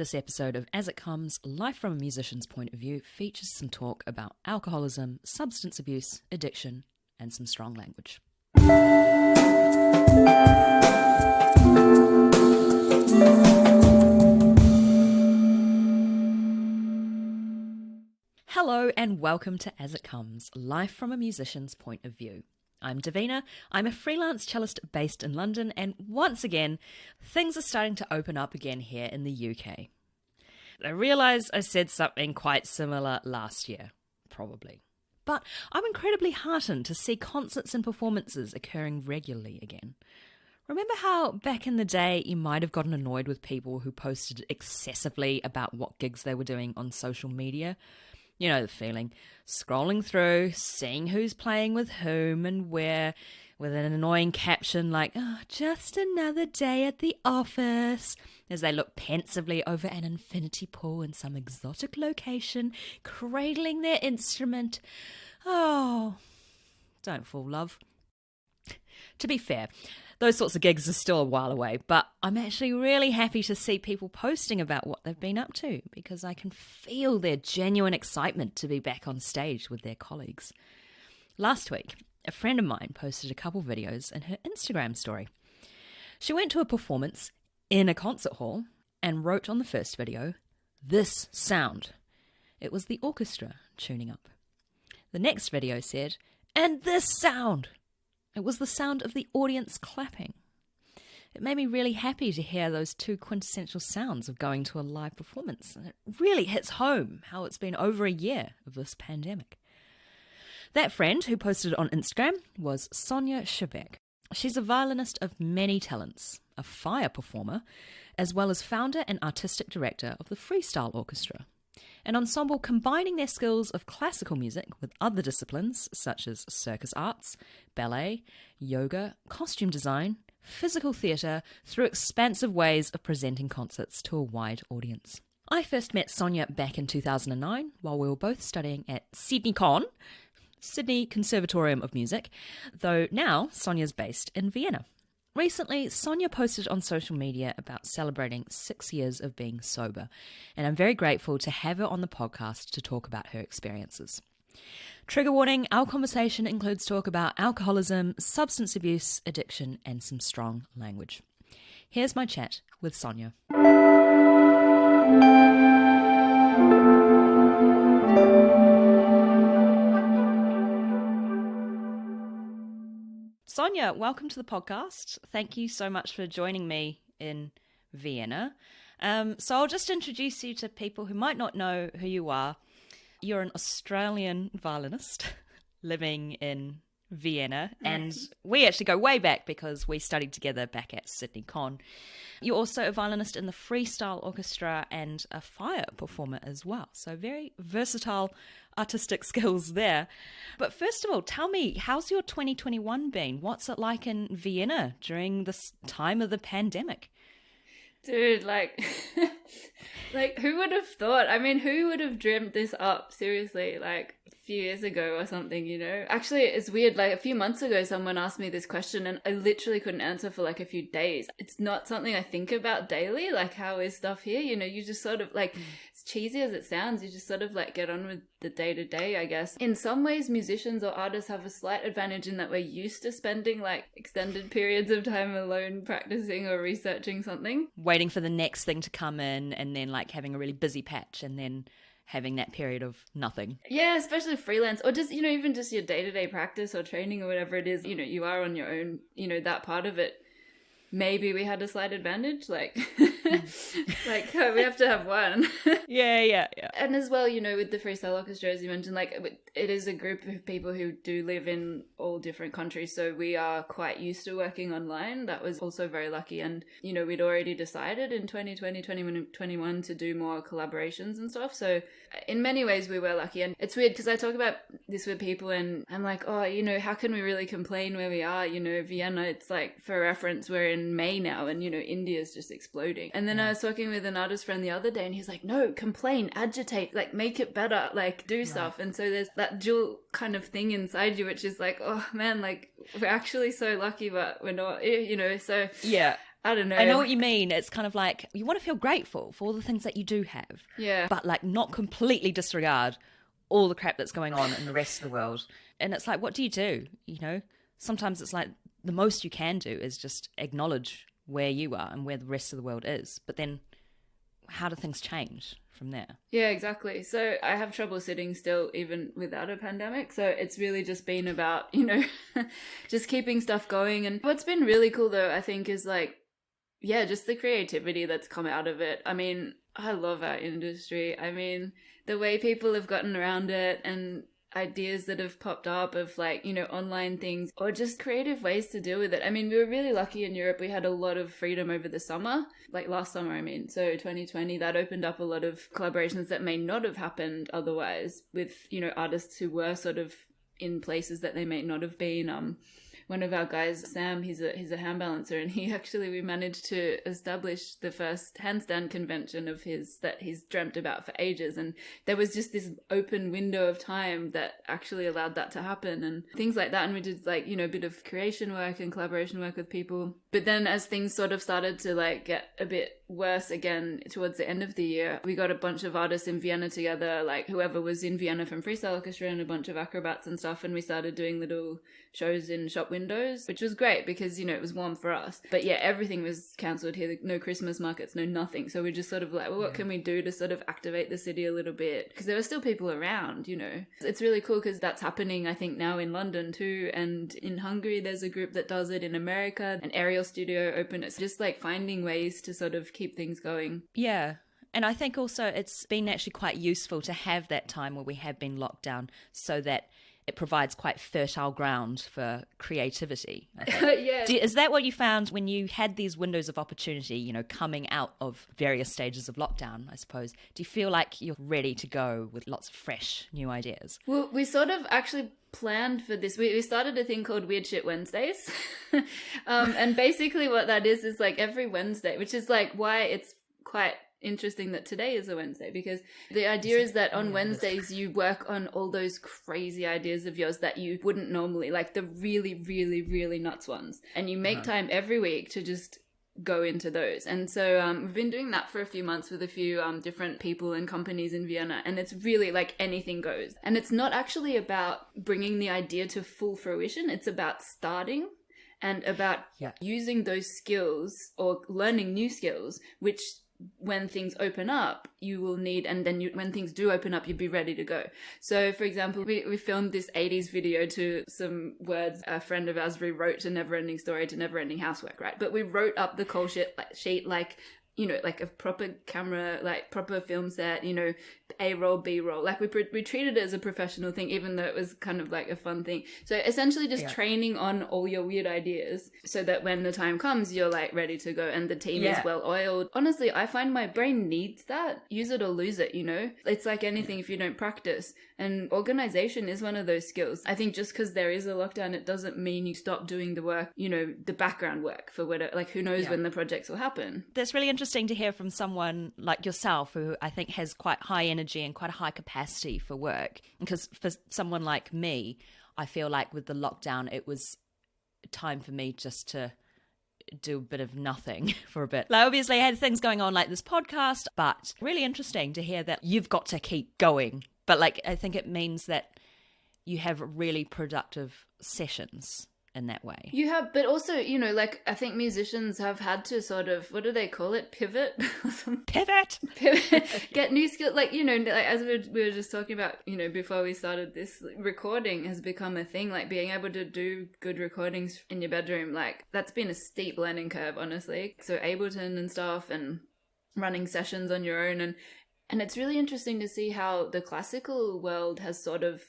This episode of As It Comes, Life from a Musician's Point of View, features some talk about alcoholism, substance abuse, addiction, and some strong language. Hello and welcome to As It Comes, Life from a Musician's Point of View. I'm Davina, I'm a freelance cellist based in London, and once again, things are starting to open up again here in the UK. I realise I said something quite similar last year, probably. But I'm incredibly heartened to see concerts and performances occurring regularly again. Remember how back in the day you might have gotten annoyed with people who posted excessively about what gigs they were doing on social media? You know the feeling, scrolling through, seeing who's playing with whom and where, with an annoying caption like, "Oh, just another day at the office," as they look pensively over an infinity pool in some exotic location, cradling their instrument. Oh, don't fall, love. To be fair, those sorts of gigs are still a while away, but I'm actually really happy to see people posting about what they've been up to because I can feel their genuine excitement to be back on stage with their colleagues. Last week, a friend of mine posted a couple videos in her Instagram story. She went to a performance in a concert hall and wrote on the first video, "This sound." It was the orchestra tuning up. The next video said, "And this sound." It was the sound of the audience clapping. It made me really happy to hear those two quintessential sounds of going to a live performance. And it really hits home how it's been over a year of this pandemic. That friend who posted it on Instagram was Sonja Schebeck. She's a violinist of many talents, a fire performer, as well as founder and artistic director of the Freestyle Orchestra, an ensemble combining their skills of classical music with other disciplines such as circus arts, ballet, yoga, costume design, physical theatre, through expansive ways of presenting concerts to a wide audience. I first met Sonja back in 2009 while we were both studying at Sydney Conservatorium of Music, though now Sonja's based in Vienna. Recently, Sonja posted on social media about celebrating 6 years of being sober, and I'm very grateful to have her on the podcast to talk about her experiences. Trigger warning, our conversation includes talk about alcoholism, substance abuse, addiction, and some strong language. Here's my chat with Sonja. Sonja, welcome to the podcast. Thank you so much for joining me in Vienna. So I'll just introduce you to people who might not know who you are. You're an Australian violinist living in Vienna, and we actually go way back because we studied together back at Sydney Con. You're also a violinist in the Freestyle Orchestra and a fire performer as well. So very versatile artistic skills there. But first of all, tell me, how's your 2021 been? What's it like in Vienna during this time of the pandemic? Dude, like who would have thought? I mean, who would have dreamt this up? Seriously, like a few years ago or something, you know? Actually, it's weird. Like a few months ago, someone asked me this question and I literally couldn't answer for like a few days. It's not something I think about daily. Like, how is stuff here? You know, you just sort of like, as cheesy as it sounds, you just sort of like get on with the day to day, I guess. In some ways, musicians or artists have a slight advantage in that we're used to spending like extended periods of time alone practicing or researching something. Waiting for the next thing to come in and then like having a really busy patch and then having that period of nothing. Yeah, especially freelance or just, you know, even just your day-to-day practice or training or whatever it is, you know, you are on your own, you know, that part of it. Maybe we had a slight advantage, like, like we have to have one. Yeah. And as well, you know, with the Freestyle Orchestra, as you mentioned, like it is a group of people who do live in all different countries. So we are quite used to working online. That was also very lucky. And, you know, we'd already decided in 2020, 2021 to do more collaborations and stuff. So in many ways we were lucky. And it's weird because I talk about this with people and I'm like, oh, you know, how can we really complain where we are? You know, Vienna, it's like, for reference, we're in May now and, you know, India's just exploding. And then I was talking with an artist friend the other day and he's like, no, complain, agitate, like make it better, like do stuff. And so there's that dual kind of thing inside you, which is like, oh man, like we're actually so lucky, but we're not, you know, so yeah. I don't know. I know what you mean. It's kind of like you want to feel grateful for all the things that you do have. Yeah. But like not completely disregard all the crap that's going on in the rest of the world. And it's like, what do? You know, sometimes it's like the most you can do is just acknowledge where you are and where the rest of the world is. But then how do things change from there? Yeah, exactly. So I have trouble sitting still even without a pandemic. So it's really just been about, you know, just keeping stuff going. And what's been really cool though, I think, is like, yeah, just the creativity that's come out of it. I mean, I love our industry. I mean, the way people have gotten around it and ideas that have popped up of like, you know, online things or just creative ways to deal with it. I mean, we were really lucky in Europe. We had a lot of freedom over the summer, like last summer, I mean. So 2020, that opened up a lot of collaborations that may not have happened otherwise with, you know, artists who were sort of in places that they may not have been. One of our guys, Sam, he's a hand balancer, and we managed to establish the first handstand convention of his that he's dreamt about for ages. And there was just this open window of time that actually allowed that to happen and things like that. And we did like, you know, a bit of creation work and collaboration work with people. But then as things sort of started to like get a bit worse again towards the end of the year, we got a bunch of artists in Vienna together, like whoever was in Vienna from Freestyle Orchestra and a bunch of acrobats and stuff, and we started doing little shows in shop windows, which was great because, you know, it was warm for us. But yeah, everything was cancelled here. No Christmas markets, no nothing. So we just sort of like, well, what can we do to sort of activate the city a little bit? Because there were still people around, you know. It's really cool because that's happening, I think, now in London too. And in Hungary, there's a group that does it. In America, an aerial studio open. It's just like finding ways to sort of keep things going. Yeah. And I think also it's been actually quite useful to have that time where we have been locked down so that it provides quite fertile ground for creativity. I think. Yeah. Is that what you found when you had these windows of opportunity, you know, coming out of various stages of lockdown, I suppose? Do you feel like you're ready to go with lots of fresh new ideas? Well, we sort of actually planned for this. We started a thing called Weird Shit Wednesdays. And basically what that is like every Wednesday, which is like why it's quite interesting that today is a Wednesday, because the idea is that on Wednesdays you work on all those crazy ideas of yours that you wouldn't normally, like the really, really, really nuts ones. And you make time every week to just go into those. And so we've been doing that for a few months with a few different people and companies in Vienna, and it's really like anything goes. And it's not actually about bringing the idea to full fruition, it's about starting and about using those skills or learning new skills, which when things open up you will need, and then when things do open up you'd be ready to go. So for example, we filmed this 80s video to some words a friend of ours rewrote to Never Ending Story to Never Ending Housework, right? But we wrote up the call sheet like, you know, like a proper camera, like proper film set, you know, A roll, B roll. Like we treated it as a professional thing, even though it was kind of like a fun thing. So essentially just training on all your weird ideas so that when the time comes, you're like ready to go and the team is well oiled. Honestly, I find my brain needs that. Use it or lose it, you know? It's like anything if you don't practice. And organization is one of those skills. I think just because there is a lockdown, it doesn't mean you stop doing the work, you know, the background work for whatever, like who knows when the projects will happen. That's really interesting to hear from someone like yourself who I think has quite high energy and quite a high capacity for work. Because for someone like me, I feel like with the lockdown, it was time for me just to do a bit of nothing for a bit. Like obviously I had things going on like this podcast, but really interesting to hear that you've got to keep going. But like, I think it means that you have really productive sessions in that way. You have, but also, you know, like I think musicians have had to sort of, what do they call it? Pivot? Pivot! Get new skills. Like, you know, like as we were just talking about, you know, before we started this, recording has become a thing. Like being able to do good recordings in your bedroom, like that's been a steep learning curve, honestly. So Ableton and stuff and running sessions on your own. And it's really interesting to see how the classical world has sort of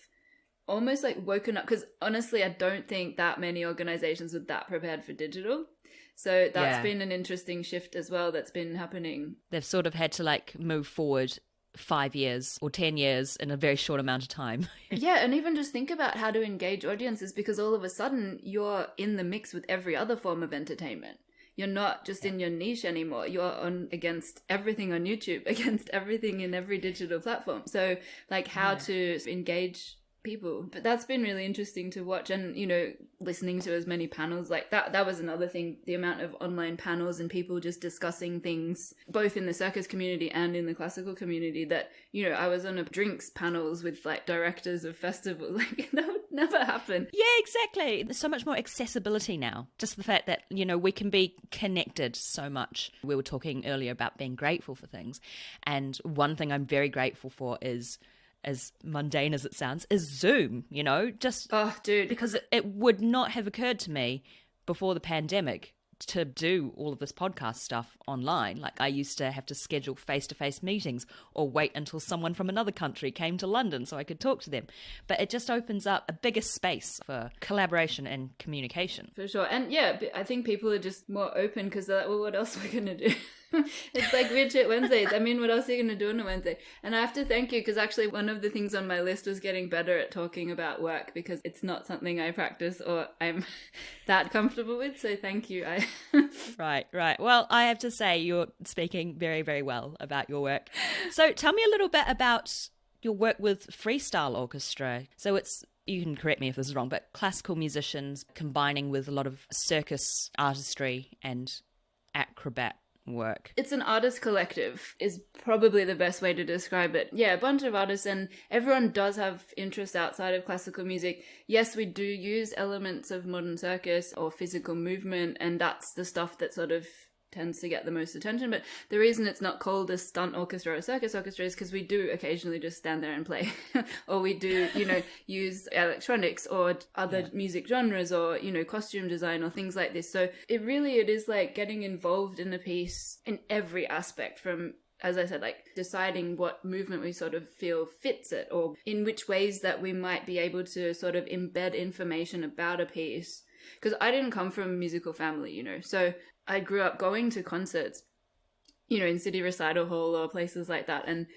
almost like woken up, because honestly I don't think that many organizations were that prepared for digital. So that's been an interesting shift as well that's been happening. They've sort of had to like move forward 5 years or 10 years in a very short amount of time. Yeah, and even just think about how to engage audiences, because all of a sudden you're in the mix with every other form of entertainment. You're not just in your niche anymore. You're on against everything on YouTube, against everything in every digital platform. So like how to engage people. But that's been really interesting to watch, and listening to as many panels like that was another thing, the amount of online panels and people just discussing things both in the circus community and in the classical community, that I was on a drinks panels with like directors of festivals. Like that would never happen. Yeah, exactly. There's so much more accessibility now. Just the fact that we can be connected so much. We were talking earlier about being grateful for things, and one thing I'm very grateful for is, as mundane as it sounds, is Zoom, just oh dude, because it would not have occurred to me before the pandemic to do all of this podcast stuff online. Like, I used to have to schedule face-to-face meetings or wait until someone from another country came to London so I could talk to them. But it just opens up a bigger space for collaboration and communication. For sure. And yeah, I think people are just more open because they're like, well, what else are we going to do? It's like Weird Shit Wednesdays. I mean, what else are you going to do on a Wednesday? And I have to thank you, because actually one of the things on my list was getting better at talking about work, because it's not something I practice or I'm that comfortable with. So thank you. Right. Well, I have to say you're speaking very, very well about your work. So tell me a little bit about your work with Freestyle Orchestra. So it's, you can correct me if this is wrong, but classical musicians combining with a lot of circus artistry and acrobat work. It's an artist collective is probably the best way to describe it. Yeah, a bunch of artists, and everyone does have interests outside of classical music. Yes, we do use elements of modern circus or physical movement, and that's the stuff that sort of tends to get the most attention. But the reason it's not called a stunt orchestra or a circus orchestra is because we do occasionally just stand there and play or we do use electronics or other music genres, or costume design or things like this. So it is like getting involved in a piece in every aspect, from, as I said, like deciding what movement we sort of feel fits it, or in which ways that we might be able to sort of embed information about a piece. Because I didn't come from a musical family, so I grew up going to concerts, in City Recital Hall or places like that. And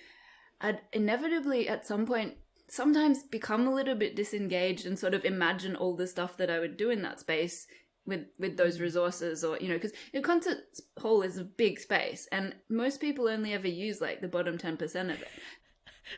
I'd inevitably at some point sometimes become a little bit disengaged and sort of imagine all the stuff that I would do in that space with those resources, or, because a concert hall is a big space and most people only ever use like the bottom 10% of it.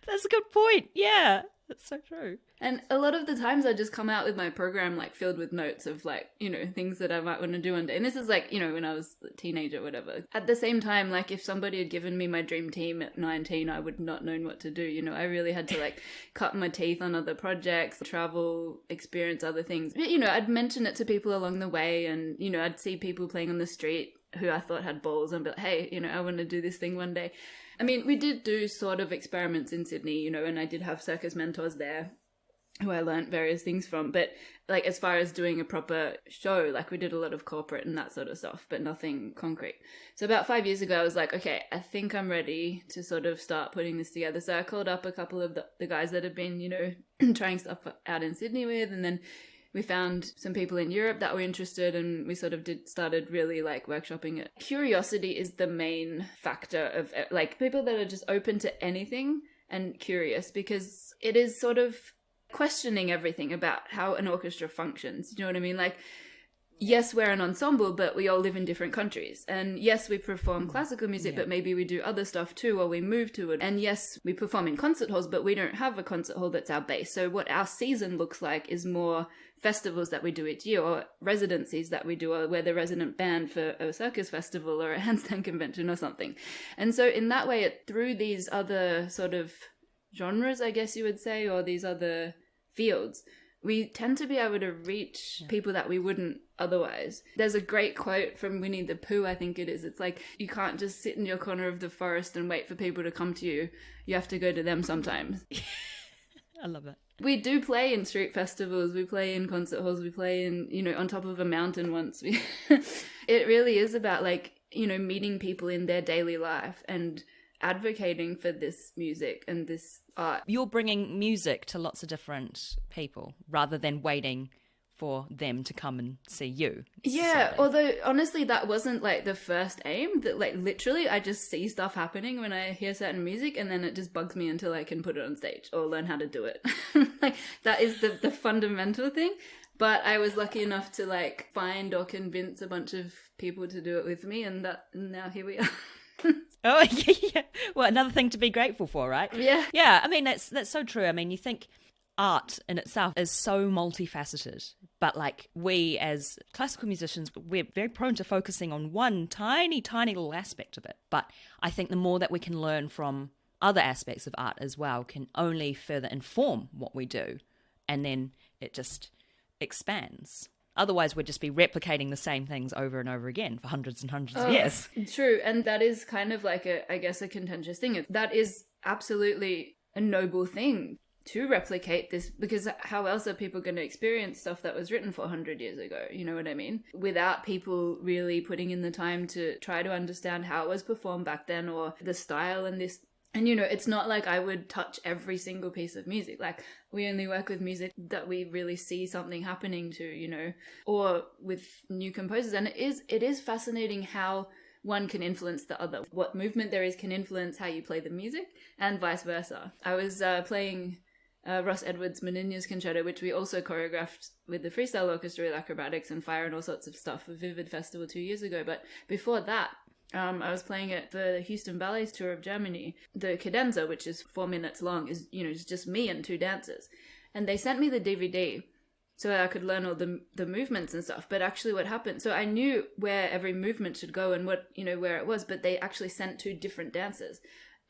That's a good point. Yeah. That's so true. And a lot of the times I just come out with my program like filled with notes of like, things that I might want to do one day. And this is like, when I was a teenager or whatever. At the same time, like if somebody had given me my dream team at 19, I would not known what to do. I really had to like cut my teeth on other projects, travel, experience other things. But, I'd mention it to people along the way, and, I'd see people playing on the street who I thought had balls and be like, hey, I want to do this thing one day. I mean, we did do sort of experiments in Sydney, and I did have circus mentors there who I learned various things from. But like as far as doing a proper show, like we did a lot of corporate and that sort of stuff, but nothing concrete. So about 5 years ago, I was like, okay, I think I'm ready to sort of start putting this together. So I called up a couple of the guys that had been, trying stuff out in Sydney with, and then we found some people in Europe that were interested, and we sort of started really like workshopping it. Curiosity is the main factor of like people that are just open to anything and curious, because it is sort of questioning everything about how an orchestra functions. You know what I mean? Like, yes, we're an ensemble, but we all live in different countries. And yes, we perform classical music, but maybe we do other stuff too, or we move to it. And yes, we perform in concert halls, but we don't have a concert hall that's our base. So what our season looks like is more festivals that we do each year, or residencies that we do, or we're the resident band for a circus festival or a handstand convention or something. And so in that way, through these other sort of genres, I guess you would say, or these other fields, we tend to be able to reach people that we wouldn't otherwise. There's a great quote from Winnie the Pooh, I think it is. It's like, you can't just sit in your corner of the forest and wait for people to come to you. You have to go to them sometimes. I love that. We do play in street festivals, we play in concert halls, we play in, on top of a mountain once. It really is about like, meeting people in their daily life and advocating for this music and this art. You're bringing music to lots of different people rather than waiting for them to come and see you. Yeah, although honestly that wasn't like the first aim. That like literally I just see stuff happening when I hear certain music, and then it just bugs me until I can put it on stage or learn how to do it. Like that is the fundamental thing. But I was lucky enough to like find or convince a bunch of people to do it with me, and now here we are. Oh, yeah. Well, another thing to be grateful for, right? Yeah. Yeah, I mean, that's so true. I mean, you think art in itself is so multifaceted, but like we as classical musicians, we're very prone to focusing on one tiny, tiny little aspect of it. But I think the more that we can learn from other aspects of art as well can only further inform what we do. And then it just expands. Otherwise, we'd just be replicating the same things over and over again for hundreds and hundreds of years. True. And that is kind of like I guess a contentious thing. That is absolutely a noble thing to replicate this, because how else are people going to experience stuff that was written 400 years ago? You know what I mean? Without people really putting in the time to try to understand how it was performed back then, or the style and this. And, you know, it's not like I would touch every single piece of music. Like, we only work with music that we really see something happening to, you know, or with new composers. And it is fascinating how one can influence the other. What movement there is can influence how you play the music, and vice versa. I was playing Ross Edwards' Meninya's Concerto, which we also choreographed with the Freestyle Orchestra with acrobatics and fire and all sorts of stuff for Vivid Festival 2 years ago. But before that, I was playing at the Houston Ballet's tour of Germany. The cadenza, which is 4 minutes long, is, you know, it's just me and two dancers. And they sent me the DVD so I could learn all the movements and stuff. But actually what happened, so I knew where every movement should go and what, you know, where it was, but they actually sent two different dancers.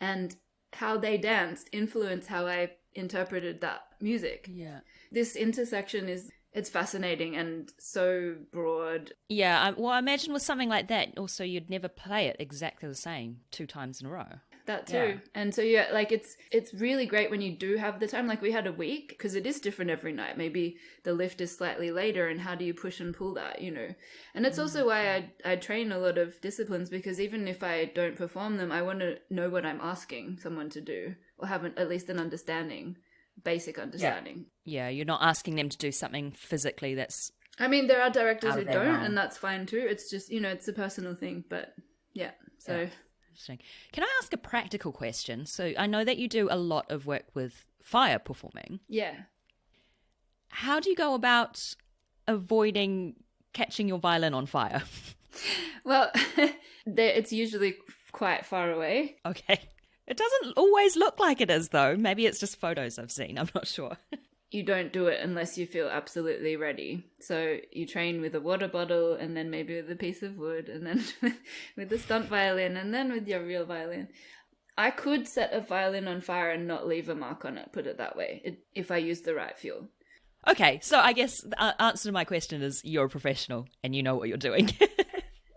And how they danced influenced how I interpreted that music. Yeah. This intersection it's fascinating and so broad. Yeah, well, I imagine with something like that, also you'd never play it exactly the same 2 times in a row. That too. Yeah. And so, yeah, like it's really great when you do have the time. Like we had a week, because it is different every night. Maybe the lift is slightly later, and how do you push and pull that, you know? And it's also why I train a lot of disciplines, because even if I don't perform them, I want to know what I'm asking someone to do, or have at least an understanding. Basic understanding. Yeah, you're not asking them to do something physically that's... I mean, there are directors who don't, realm. and that's fine too. It's just, you know, it's a personal thing, but yeah, so... Yeah. Interesting. Can I ask a practical question? So I know that you do a lot of work with fire performing. Yeah. How do you go about avoiding catching your violin on fire? Well, it's usually quite far away. Okay. It doesn't always look like it is, though. Maybe it's just photos I've seen. I'm not sure. You don't do it unless you feel absolutely ready. So you train with a water bottle, and then maybe with a piece of wood, and then with the stunt violin, and then with your real violin. I could set a violin on fire and not leave a mark on it, put it that way, if I use the right fuel. Okay, so I guess the answer to my question is you're a professional and you know what you're doing.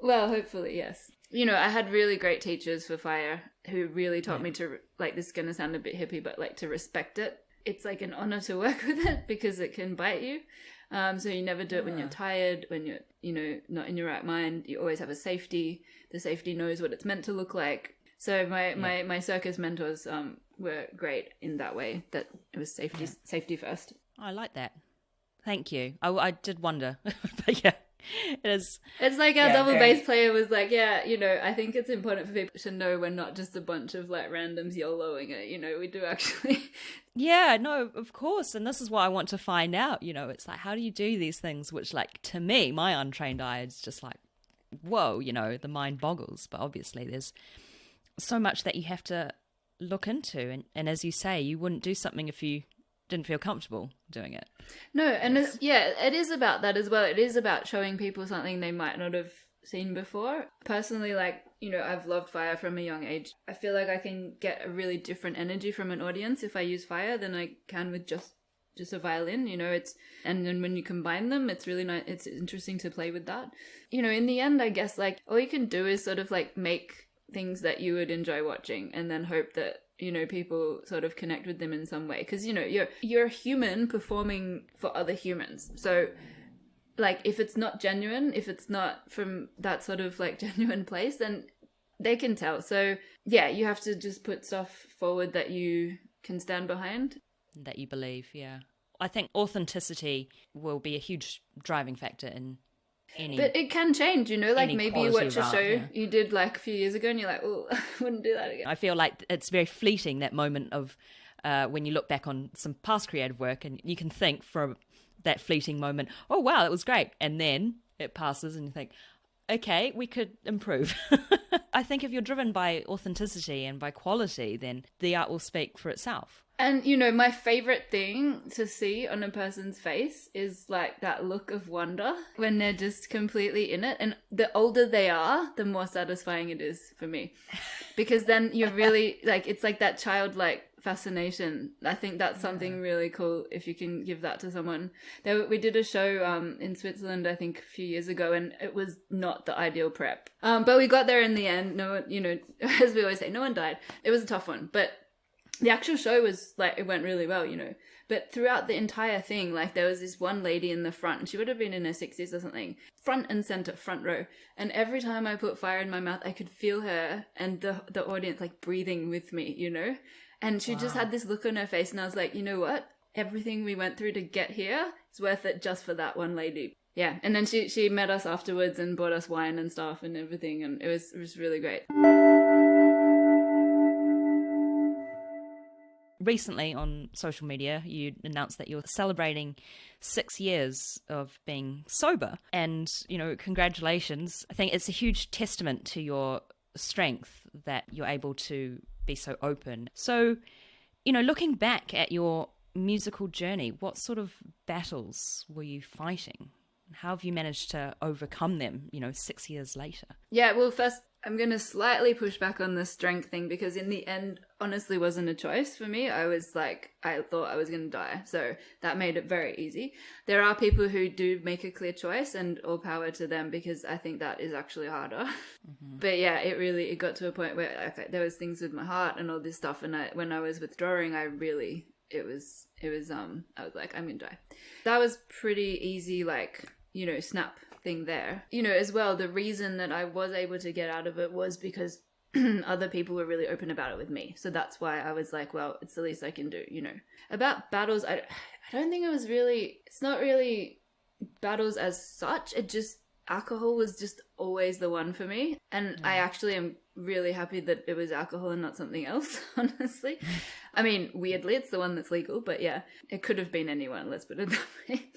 Well, hopefully, yes. You know, I had really great teachers for fire who really taught me to, like, this is going to sound a bit hippie, but like to respect it. It's like an honor to work with it because it can bite you. So you never do it when you're tired, when you're, you know, not in your right mind. You always have a safety. The safety knows what it's meant to look like. So my circus mentors were great in that way, that it was safety first. I like that. Thank you. I did wonder. But yeah. It is. It's like our double bass player was like, yeah, you know, I think it's important for people to know we're not just a bunch of like randoms YOLOing it, you know, we do actually. Yeah, no, of course. And this is what I want to find out, you know, it's like, how do you do these things, which like to me, my untrained eye is just like, whoa, you know, the mind boggles. But obviously there's so much that you have to look into. And as you say, you wouldn't do something if you didn't feel comfortable doing it. No, and it is about that as well. It is about showing people something they might not have seen before. Personally, like, you know, I've loved fire from a young age. I feel like I can get a really different energy from an audience if I use fire than I can with just a violin, you know. And then when you combine them, it's really nice. It's interesting to play with that. You know, in the end, I guess like all you can do is sort of like make things that you would enjoy watching, and then hope that, you know, people sort of connect with them in some way. Because, you know, you're a human performing for other humans. So, like, if it's not genuine, if it's not from that sort of, like, genuine place, then they can tell. So, yeah, you have to just put stuff forward that you can stand behind. That you believe, yeah. I think authenticity will be a huge driving factor in any... But it can change, you know, like maybe you watch a show you did like a few years ago and you're like, oh, I wouldn't do that again. I feel like it's very fleeting, that moment of when you look back on some past creative work, and you can think from that fleeting moment, oh wow, that was great, and then it passes and you think, okay, we could improve. I think if you're driven by authenticity and by quality, then the art will speak for itself. And, my favorite thing to see on a person's face is like that look of wonder when they're just completely in it. And the older they are, the more satisfying it is for me. Because then you're really like, it's like that childlike fascination. I think that's something really cool if you can give that to someone. We did a show in Switzerland, I think a few years ago, and it was not the ideal prep. But we got there in the end. No one, as we always say, no one died. It was a tough one, but the actual show was like, it went really well, But throughout the entire thing, like there was this one lady in the front, and she would have been in her 60s or something, front and center, front row. And every time I put fire in my mouth, I could feel her and the audience like breathing with me, And she just had this look on her face, and I was like, you know what? Everything we went through to get here is worth it just for that one lady. Yeah. And then she met us afterwards and bought us wine and stuff and everything, and it was really great. Recently on social media, you announced that you're celebrating 6 years of being sober. And, congratulations. I think it's a huge testament to your strength that you're able to be so open. So, looking back at your musical journey, what sort of battles were you fighting? How have you managed to overcome them, 6 years later? Yeah, well, first, I'm going to slightly push back on the strength thing, because in the end, honestly, wasn't a choice for me. I thought I was going to die. So that made it very easy. There are people who do make a clear choice, and all power to them, because I think that is actually harder. Mm-hmm. But yeah, it got to a point where there was things with my heart and all this stuff. And when I was withdrawing, I was like, I'm going to die. That was pretty easy, snap thing there. As well, the reason that I was able to get out of it was because other people were really open about it with me. So that's why I was like, well, it's the least I can do, About battles, I don't think it's not really battles as such. Alcohol was just always the one for me. And I actually am really happy that it was alcohol and not something else, honestly. I mean, weirdly, it's the one that's legal, but yeah, it could have been anyone, let's put it that way.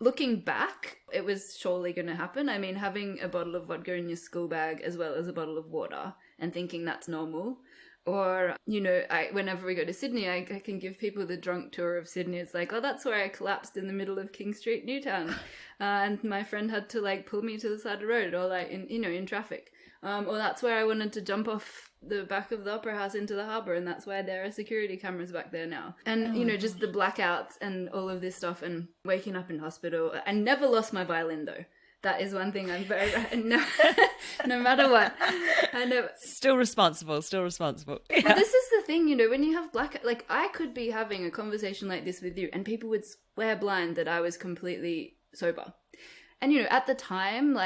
Looking back, it was surely going to happen. I mean, having a bottle of vodka in your school bag as well as a bottle of water and thinking that's normal. Or, whenever we go to Sydney, I can give people the drunk tour of Sydney. It's like, oh, that's where I collapsed in the middle of King Street, Newtown. And my friend had to, pull me to the side of the road, or, in traffic. Or that's where I wanted to jump off the back of the Opera House into the harbour, and that's why there are security cameras back there now. And, just the blackouts and all of this stuff, and waking up in hospital. I never lost my violin, though. That is one thing I'm very... No matter what. I know. Still responsible. Yeah. But this is the thing, when you have I could be having a conversation like this with you, and people would swear blind that I was completely sober. And, at the time,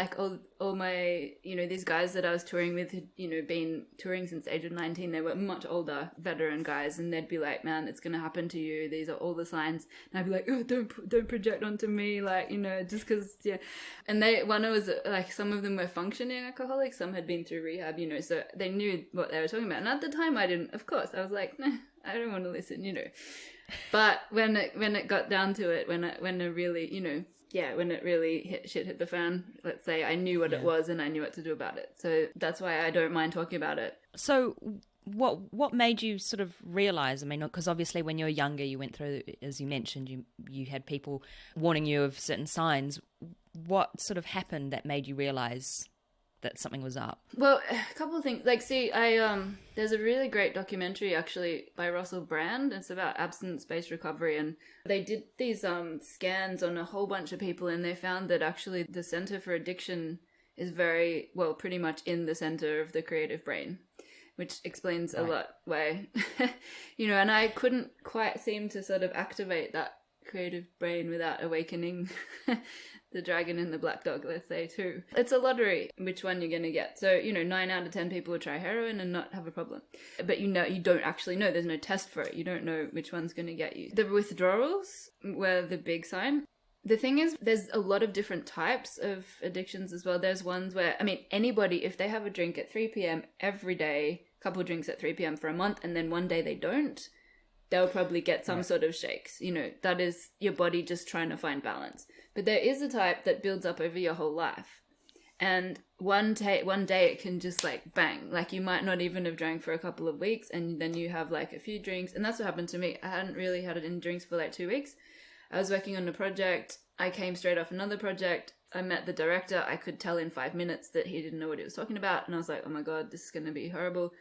all my, these guys that I was touring with had, been touring since the age of 19. They were much older, veteran guys, and they'd be like, man, it's going to happen to you. These are all the signs. And I'd be like, oh, don't project onto me, just because, yeah. And some of them were functioning alcoholics. Some had been through rehab, so they knew what they were talking about. And at the time, I didn't, of course, I was like, nah, I don't want to listen, But when it got down to it, when it really, when it really hit the fan, let's say, I knew what it was and I knew what to do about it. So that's why I don't mind talking about it. So what made you sort of realize, I mean, because obviously when you were younger, you went through, as you mentioned, you had people warning you of certain signs. What sort of happened that made you realize that something was up? Well, a couple of things. There's a really great documentary actually by Russell Brand. It's about abstinence-based recovery, and they did these scans on a whole bunch of people, and they found that actually the center for addiction is pretty much in the center of the creative brain, which explains a lot why, and I couldn't quite seem to sort of activate that creative brain without awakening the dragon and the black dog, let's say, too. It's a lottery which one you're going to get. So, 9 out of 10 people will try heroin and not have a problem. But you don't actually know. There's no test for it. You don't know which one's going to get you. The withdrawals were the big sign. The thing is, there's a lot of different types of addictions as well. There's ones where, anybody, if they have a drink at 3 p.m. every day, a couple of drinks at 3 p.m. for a month, and then one day they don't, they'll probably get some sort of shakes. That is your body just trying to find balance. But there is a type that builds up over your whole life. And one day it can just like bang, like you might not even have drank for a couple of weeks, and then you have like a few drinks. And that's what happened to me. I hadn't really had any drinks for like 2 weeks. I was working on a project. I came straight off another project. I met the director. I could tell in 5 minutes that he didn't know what he was talking about. And I was like, oh my God, this is going to be horrible.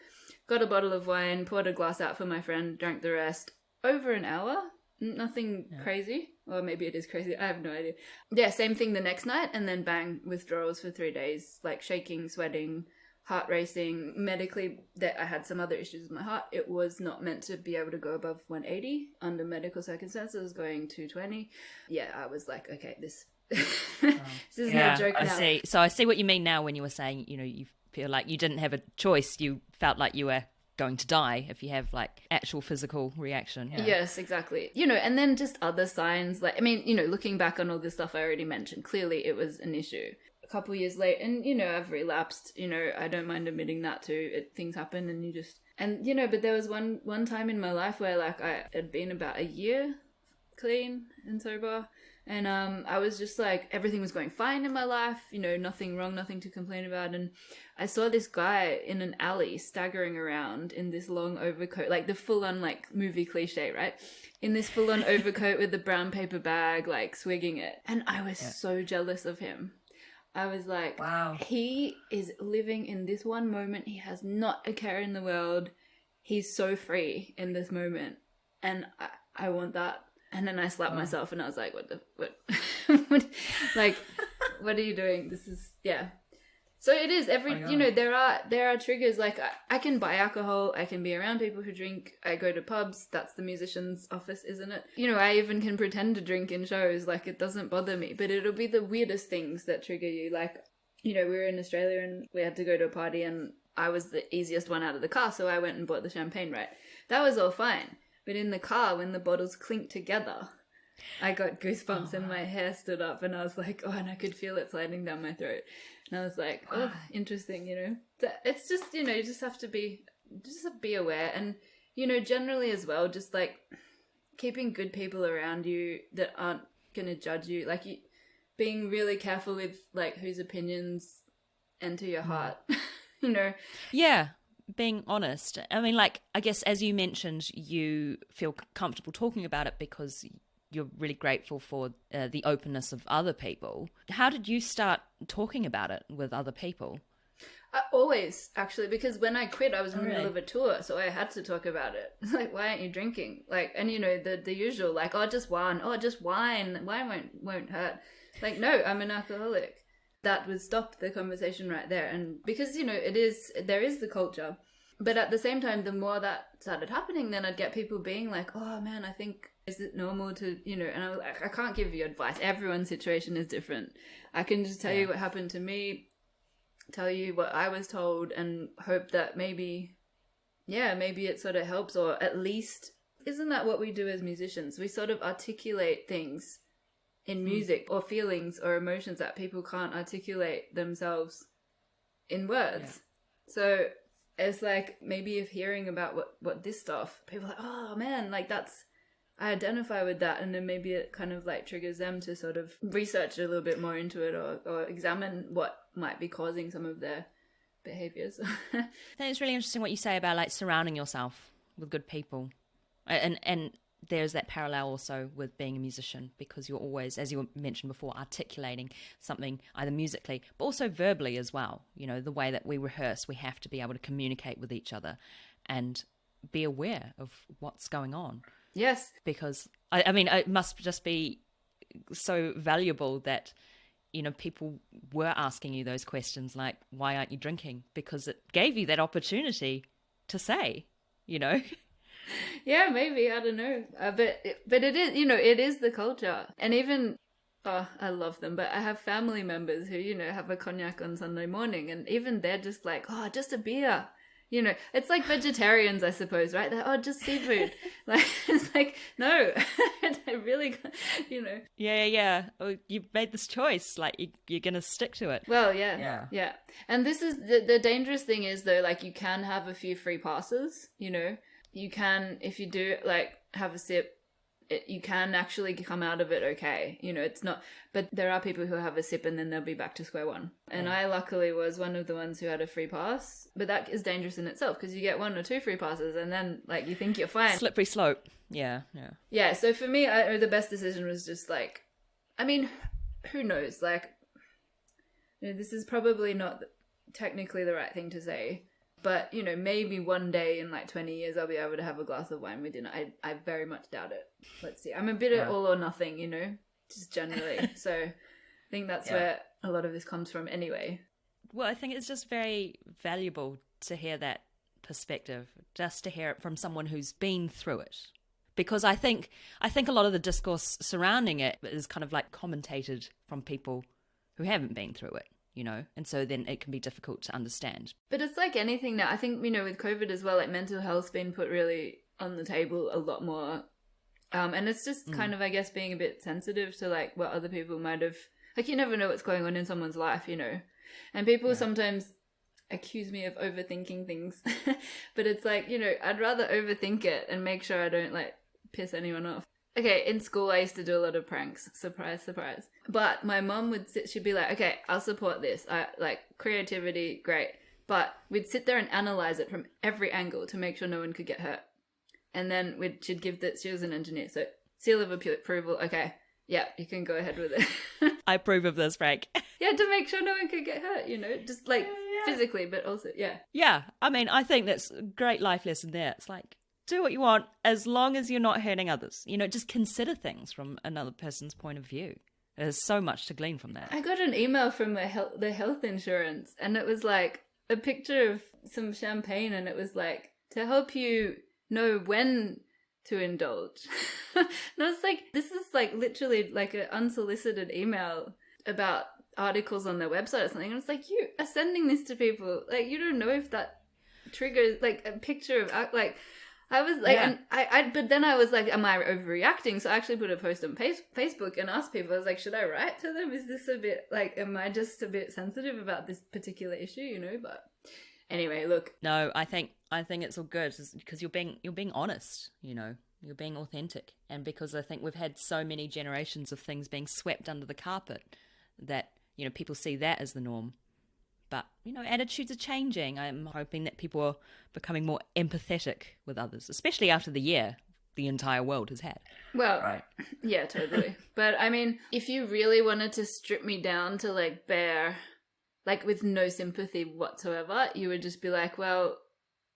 Got a bottle of wine, poured a glass out for my friend, drank the rest. Over an hour. Nothing crazy. Or maybe it is crazy. I have no idea. Yeah, same thing the next night. And then bang, withdrawals for 3 days. Like shaking, sweating, heart racing. Medically, that I had some other issues with my heart. It was not meant to be able to go above 180. Under medical circumstances, going 220. Yeah, I was like, okay, this is no joke now. I see. So I see what you mean now when you were saying, you feel like you didn't have a choice. You felt like you were going to die if you have like actual physical reaction. Yeah. Yes, exactly. And then just other signs, like, I mean, looking back on all this stuff I already mentioned, clearly it was an issue. A couple years later, and I've relapsed, I don't mind admitting that too. Things happen and you just, and but there was one time in my life where like I had been about a year clean and sober. And I was just like, everything was going fine in my life, nothing wrong, nothing to complain about. And I saw this guy in an alley staggering around in this long overcoat, like the full-on like movie cliche, right? In this full-on overcoat with the brown paper bag, like swigging it. And I was so jealous of him. I was like, wow, he is living in this one moment. He has not a care in the world. He's so free in this moment. And I want that. And then I slapped myself and I was like, what, like, what are you doing? This is, yeah. So it is there are triggers. Like I can buy alcohol. I can be around people who drink. I go to pubs. That's the musician's office, isn't it? I even can pretend to drink in shows. Like it doesn't bother me, but it'll be the weirdest things that trigger you. Like, we were in Australia and we had to go to a party and I was the easiest one out of the car. So I went and bought the champagne, right? That was all fine. But in the car, when the bottles clinked together, I got goosebumps and my hair stood up and I was like, and I could feel it sliding down my throat. And I was like, interesting, So it's just, you just have to be aware. And, generally as well, just like keeping good people around you that aren't going to judge you. Like being really careful with like whose opinions enter your heart, Yeah. Being honest. I mean, like, I guess as you mentioned, you feel comfortable talking about it because you're really grateful for the openness of other people. How did you start talking about it with other people? Always, actually, because when I quit, I was in the middle of a tour, so I had to talk about it. Like, why aren't you drinking? Like, and the usual, like, just wine. Just wine. Wine won't hurt. Like, no, I'm an alcoholic. That would stop the conversation right there. And because, there is the culture. But at the same time, the more that started happening, then I'd get people being like, oh man, I think, is it normal to, and I was like, I can't give you advice. Everyone's situation is different. I can just tell you what happened to me, tell you what I was told, and hope that maybe it sort of helps, or at least, isn't that what we do as musicians? We sort of articulate things in music or feelings or emotions that people can't articulate themselves in words. Yeah. So it's like, maybe if hearing about what this stuff, people are like, oh man, like I identify with that, and then maybe it kind of like triggers them to sort of research a little bit more into it, or examine what might be causing some of their behaviors. I think it's really interesting what you say about like surrounding yourself with good people, and there's that parallel also with being a musician, because you're always, as you mentioned before, articulating something either musically, but also verbally as well. The way that we rehearse, we have to be able to communicate with each other and be aware of what's going on. Yes. Because, I mean, it must just be so valuable that, people were asking you those questions like, why aren't you drinking? Because it gave you that opportunity to say, Yeah, maybe, I don't know, but it is, it is the culture. And even I love them, but I have family members who have a cognac on Sunday morning, and even they're just like, just a beer. It's like vegetarians, I suppose, right? They're, just seafood. Like, it's like, no, I really, Yeah. Oh, you've made this choice. Like, you're going to stick to it. Well, yeah. And this is, the dangerous thing is, though, like, you can have a few free passes, You can, if you do, like, have a sip, you can actually come out of it okay. You know, it's not, but there are people who have a sip and then they'll be back to square one. And I luckily was one of the ones who had a free pass, but that is dangerous in itself because you get 1 or 2 free passes and then like you think you're fine. Slippery slope. Yeah. Yeah, so for me, the best decision was just like, I mean, who knows? Like, you know, this is probably not technically the right thing to say, but, you know, maybe one day in like 20 years I'll be able to have a glass of wine with dinner. I very much doubt it. Let's see. I'm a bit of all or nothing, you know, just generally. So I think that's where a lot of this comes from anyway. Well, I think it's just very valuable to hear that perspective, just to hear it from someone who's been through it. Because I think a lot of the discourse surrounding it is kind of like commentated from people who haven't been through it, you know, and so then it can be difficult to understand. But it's like anything now. I think, you know, with COVID as well, like mental health's been put really on the table a lot more. And it's just kind of, I guess, being a bit sensitive to like what other people might have, like you never know what's going on in someone's life, you know. And people sometimes accuse me of overthinking things. But it's like, you know, I'd rather overthink it and make sure I don't like piss anyone off. Okay, in school I used to do a lot of pranks. Surprise, surprise. But my mum she'd be like, okay, I'll support this. I like creativity, great. But we'd sit there and analyze it from every angle to make sure no one could get hurt. And then she'd give she was an engineer, so seal of approval, okay, yeah, you can go ahead with it. I approve of this, Frank. Yeah, to make sure no one could get hurt, you know, just like physically, but also, Yeah, I mean, I think that's a great life lesson there. It's like, do what you want as long as you're not hurting others. You know, just consider things from another person's point of view. There's so much to glean from that. I got an email from the health insurance, and it was like a picture of some champagne, and it was like, to help you know when to indulge. And I was like, this is like literally like an unsolicited email about articles on their website or something. And it's like, you are sending this to people. Like, you don't know if that triggers like a picture of like, I was like, and but then I was like, am I overreacting? So I actually put a post on Facebook and asked people, I was like, should I write to them? Is this a bit like, am I just a bit sensitive about this particular issue, you know? But anyway, look. No, I think it's all good because you're being honest, you know, you're being authentic. And because I think we've had so many generations of things being swept under the carpet that, you know, people see that as the norm. But, you know, attitudes are changing. I'm hoping that people are becoming more empathetic with others, especially after the year the entire world has had. Well, yeah, totally. But, I mean, if you really wanted to strip me down to, like, bare, like, with no sympathy whatsoever, you would just be like, well,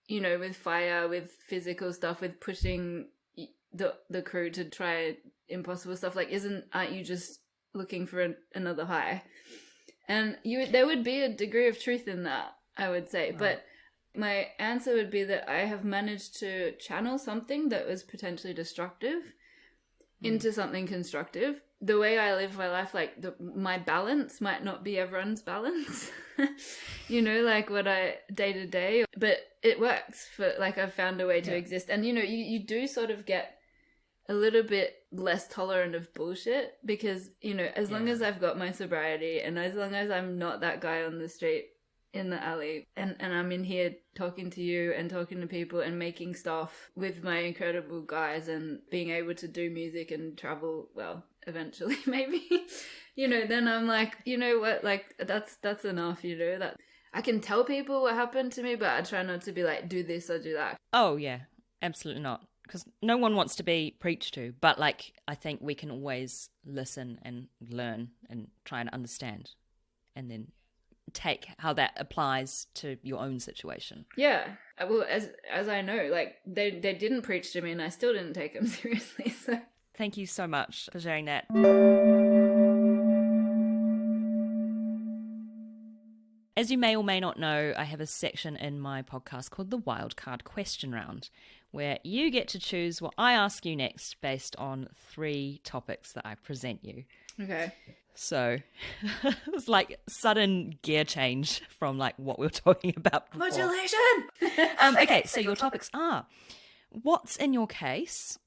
you know, with fire, with physical stuff, with pushing the crew to try impossible stuff, like, aren't you just looking for another high? And there would be a degree of truth in that, I would say. Right. But my answer would be that I have managed to channel something that was potentially destructive into something constructive. The way I live my life, like my balance might not be everyone's balance, you know, like what I day to day, but it works for, like, I've found a way to exist. And, you know, you do sort of get a little bit less tolerant of bullshit because, you know, as long as I've got my sobriety and as long as I'm not that guy on the street in the alley and I'm in here talking to you and talking to people and making stuff with my incredible guys and being able to do music and travel, well, eventually maybe, you know, then I'm like, you know what, like that's enough, you know, that I can tell people what happened to me, but I try not to be like, do this or do that. Oh yeah, absolutely not. Because no one wants to be preached to, but like I think we can always listen and learn and try and understand and then take how that applies to your own situation. Yeah. Well, as I know, like they didn't preach to me and I still didn't take them seriously. So thank you so much for sharing that. As you may or may not know, I have a section in my podcast called the Wildcard Question Round, where you get to choose what I ask you next based on 3 topics that I present you. Okay. So it was like sudden gear change from like what we were talking about before. Modulation! Okay, so your topics are what's in your case,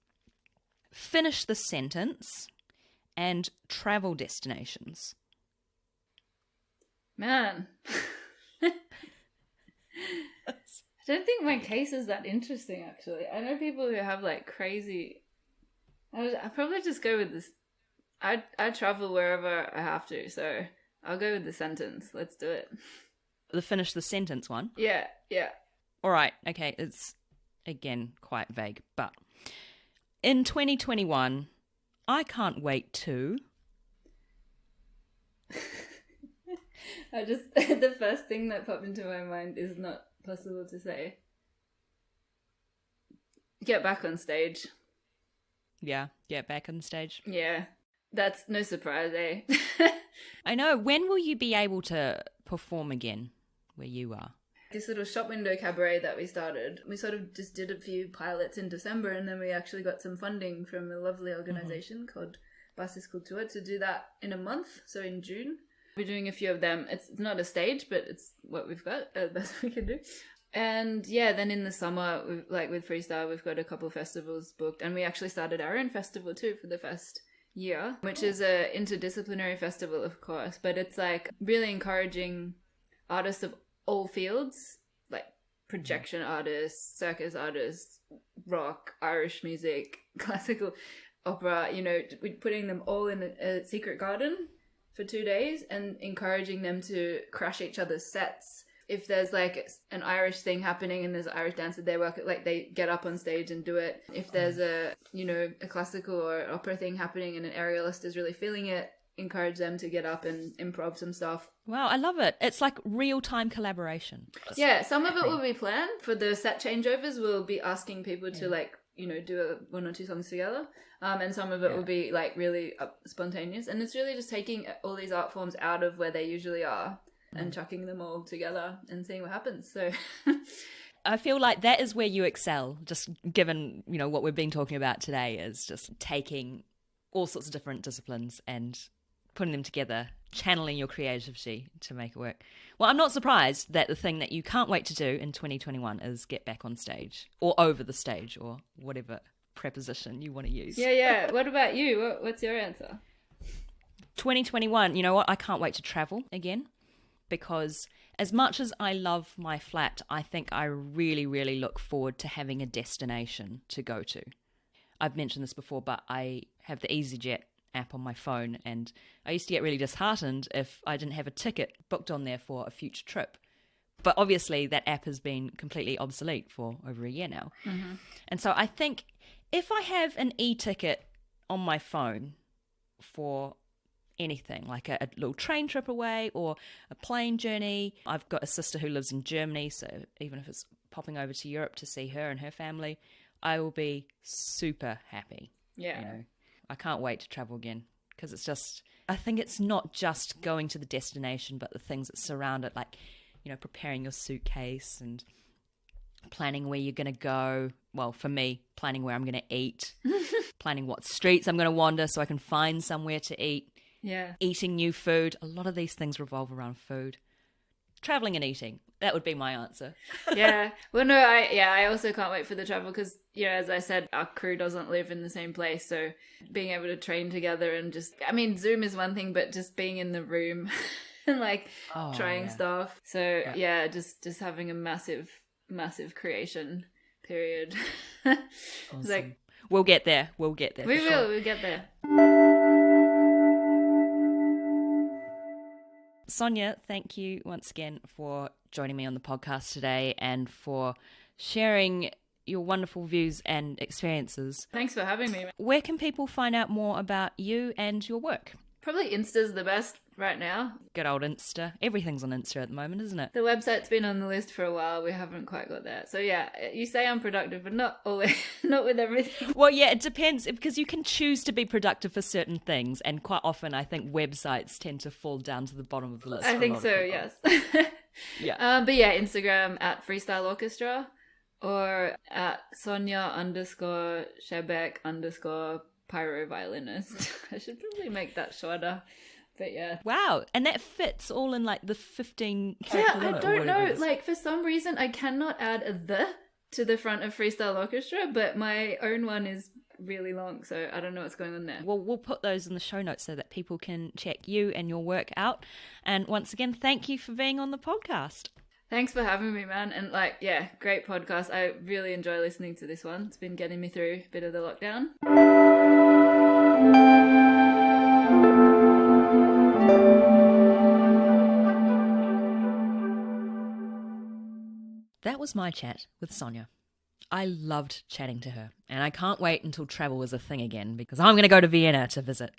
finish the sentence, and travel destinations. Man. I don't think my case is that interesting, actually. I know people who have, like, crazy I'll probably just go with this. I travel wherever I have to, so I'll go with the sentence. Let's do it. Finish the sentence one? Yeah. All right, okay, it's, again, quite vague, but in 2021, I can't wait to... The first thing that popped into my mind is not possible to say. Get back on stage. Yeah, get back on stage. Yeah, that's no surprise, eh? I know. When will you be able to perform again where you are? This little shop window cabaret that we started, we sort of just did a few pilots in December, and then we actually got some funding from a lovely organisation called Basis Cultura to do that in a month, so in June. We're doing a few of them. It's not a stage, but it's what we've got, the best we can do. And yeah, then in the summer, with Freestyle, we've got a couple of festivals booked, and we actually started our own festival too for the first year, which is a interdisciplinary festival, of course, but it's like really encouraging artists of all fields, like projection artists, circus artists, rock, Irish music, classical opera, we're putting them all in a secret garden for 2 days and encouraging them to crash each other's sets. If there's like an Irish thing happening and there's an Irish dancer, they get up on stage and do it. If there's a classical or opera thing happening and an aerialist is really feeling it, encourage them to get up and improv some stuff. Wow, I love it. It's like real-time collaboration. Yeah, some of it will be planned. For the set changeovers, we'll be asking people to do one or two songs together. And some of it will be like really spontaneous. And it's really just taking all these art forms out of where they usually are and chucking them all together and seeing what happens. So I feel like that is where you excel, just given, what we've been talking about today is just taking all sorts of different disciplines and putting them together, channeling your creativity to make it work. Well, I'm not surprised that the thing that you can't wait to do in 2021 is get back on stage or over the stage or whatever preposition you want to use. Yeah. What about you? What's your answer? 2021, you know what? I can't wait to travel again because as much as I love my flat, I think I really, really look forward to having a destination to go to. I've mentioned this before, but I have the EasyJet app on my phone, and I used to get really disheartened if I didn't have a ticket booked on there for a future trip. But obviously that app has been completely obsolete for over a year now. Mm-hmm. And so I think if I have an e-ticket on my phone for anything, like a little train trip away or a plane journey, I've got a sister who lives in Germany, so even if it's popping over to Europe to see her and her family, I will be super happy. Yeah. I can't wait to travel again because it's just, I think it's not just going to the destination, but the things that surround it, like, preparing your suitcase and planning where you're going to go. Well, for me, planning where I'm going to eat, planning what streets I'm going to wander so I can find somewhere to eat. Yeah. Eating new food. A lot of these things revolve around food. Traveling and eating. That would be my answer. Yeah. Well, no, I also can't wait for the travel because, as I said, our crew doesn't live in the same place. So being able to train together and Zoom is one thing, but just being in the room and trying stuff. So just having a massive, massive creation period. Awesome. We'll get there. We'll get there. We'll get there. Sonja, thank you once again for joining me on the podcast today and for sharing your wonderful views and experiences. Thanks for having me. Where can people find out more about you and your work? Probably Insta's the best right now. Good old Insta. Everything's on Insta at the moment, isn't it? The website's been on the list for a while. We haven't quite got there. So yeah, you say I'm productive, but not always, not with everything. Well, yeah, it depends because you can choose to be productive for certain things. And quite often, I think websites tend to fall down to the bottom of the list. I think so, yes. Yeah. But yeah, Instagram at Freestyle Orchestra or at Sonja_Schebeck_ pyro violinist. I should probably make that shorter, but yeah. Wow, and that fits all in the 15 character limit. I don't know, for some reason I cannot add a "the" to the front of Freestyle Orchestra, but my own one is really long, so I don't know what's going on there. Well, we'll put those in the show notes so that people can check you and your work out. And once again, thank you for being on the podcast. Thanks for having me, man. And great podcast. I really enjoy listening to this one. It's been getting me through a bit of the lockdown. That was my chat with Sonja. I loved chatting to her, and I can't wait until travel is a thing again because I'm going to go to Vienna to visit.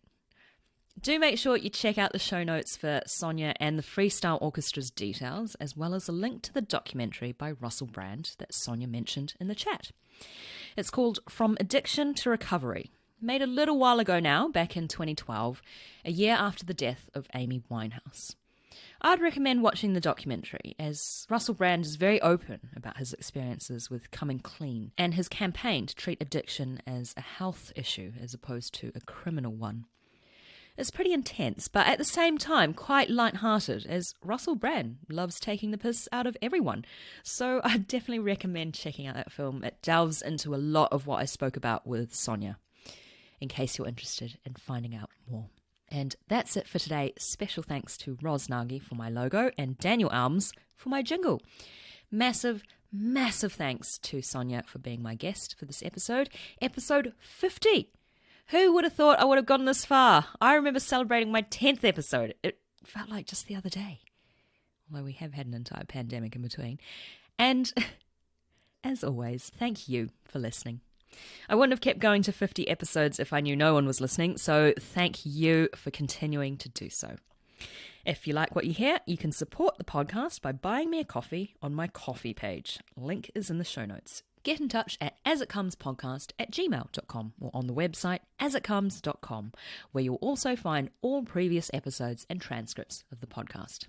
Do make sure you check out the show notes for Sonja and the Freestyle Orchestra's details, as well as a link to the documentary by Russell Brand that Sonja mentioned in the chat. It's called From Addiction to Recovery, made a little while ago now, back in 2012, a year after the death of Amy Winehouse. I'd recommend watching the documentary, as Russell Brand is very open about his experiences with coming clean and his campaign to treat addiction as a health issue as opposed to a criminal one. It's pretty intense, but at the same time quite light-hearted, as Russell Brand loves taking the piss out of everyone. So I definitely recommend checking out that film. It delves into a lot of what I spoke about with Sonja, in case you're interested in finding out more. And that's it for today. Special thanks to Ros Nagy for my logo and Daniel Alms for my jingle. Massive thanks to Sonja for being my guest for this episode. Episode 50. Who would have thought I would have gotten this far? I remember celebrating my 10th episode. It felt like just the other day. Although we have had an entire pandemic in between. And as always, thank you for listening. I wouldn't have kept going to 50 episodes if I knew no one was listening, so thank you for continuing to do so. If you like what you hear, you can support the podcast by buying me a coffee on my coffee page. Link is in the show notes. Get in touch at asitcomespodcast@gmail.com or on the website asitcomes.com, where you'll also find all previous episodes and transcripts of the podcast.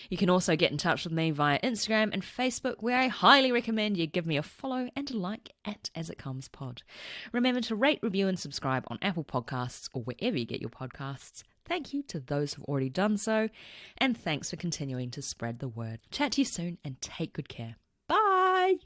You can also get in touch with me via Instagram and Facebook, where I highly recommend you give me a follow and a like at asitcomespod. Remember to rate, review and subscribe on Apple Podcasts or wherever you get your podcasts. Thank you to those who've already done so, and thanks for continuing to spread the word. Chat to you soon and take good care. Bye!